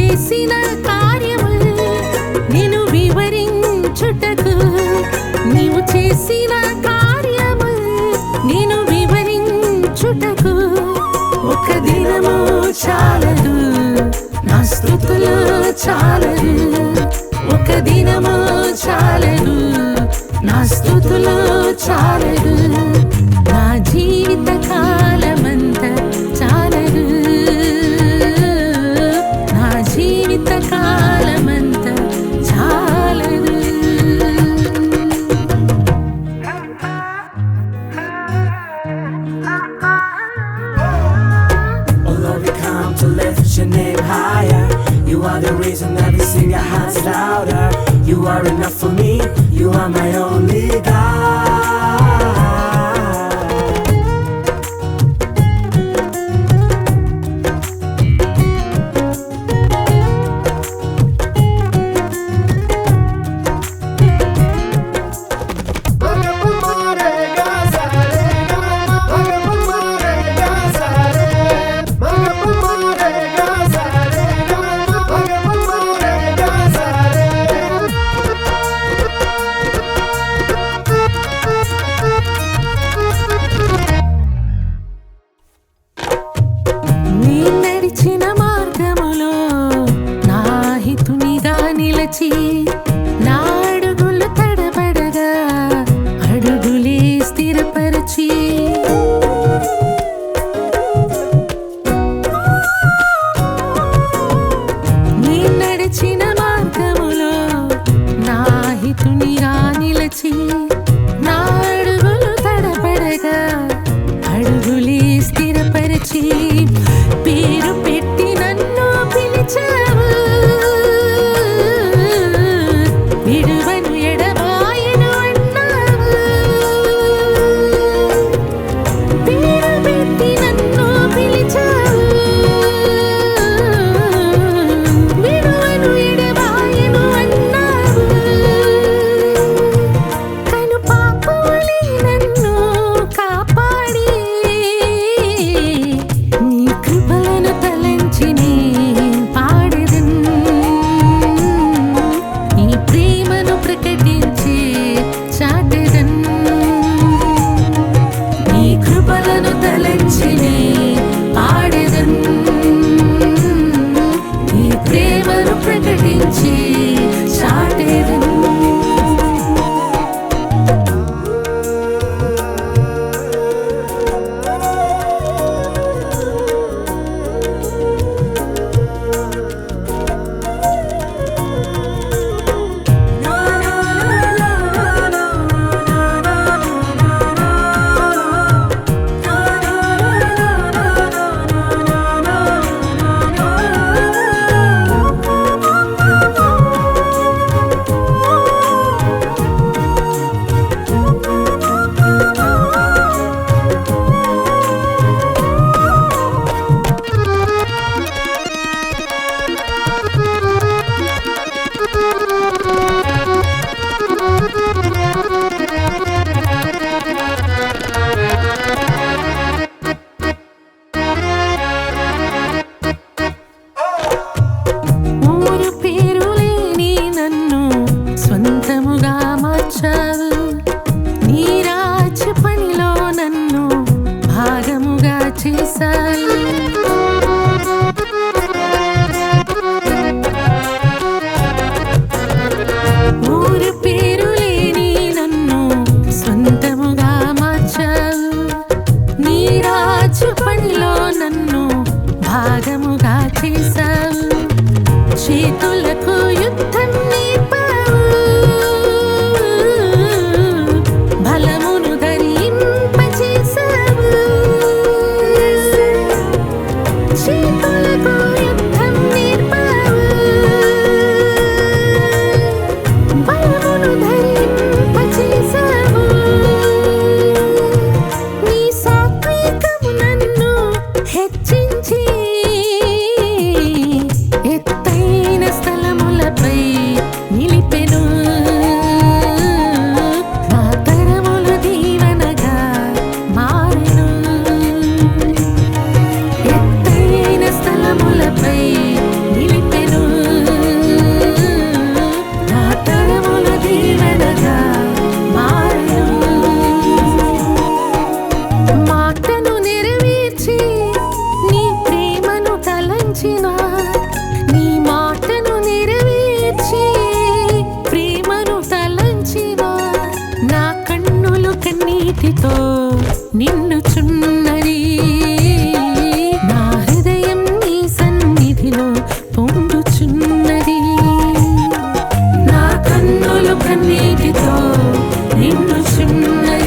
చేసిన కార్యములు నేను వివరించుటకు, నీవు చేసిన కార్యములు నేను వివరించుటకు ఒక దినము చాలదు, నా స్తుతులు చాలదు. ఒక దినము చాలదు, నా స్తుతులు చాలదు. నా జీవిత కాలమంతా చాలదు, నా జీవిత కాలమంతా చాలదు. Oh Lord, we come to lift your name higher. You are the reason that we sing your hearts louder. You are enough for me, you are my only God. నీ నడిచిన మార్గములో నా హితునిగా నిలచి, నా అడుగులు తడబడగా అడుగులే స్థిరపరచి, నీ నడిచిన మార్గములో నా హితునిగా నిలచి, నా అడుగులు తడబడగా అడుగులే స్థిరపరచి, పేరు పెట్టి నన్ను పిలిచావు, విడువను ఎడబాయను అన్నావు. పేరు పెట్టి నన్ను పిలిచావు, విడువను ఎడబాయను అన్నావు. కను పాపములే నన్ను కాపాడి, నీ కృపలను తలంచి నే పాడెదన్. నీ ప్రేమను ప్రకటించి చాటెదన్. నీ కృపలను తలంచి నే పాడెదన్. నీ ప్రేమను ప్రకటించి చాటెదన్. నిన్నుచున్నది. నా హృదయం నీ సన్నిధిలో పొంగుచున్నది. నా కన్నులు కన్నీటితో నిన్నుచున్నది.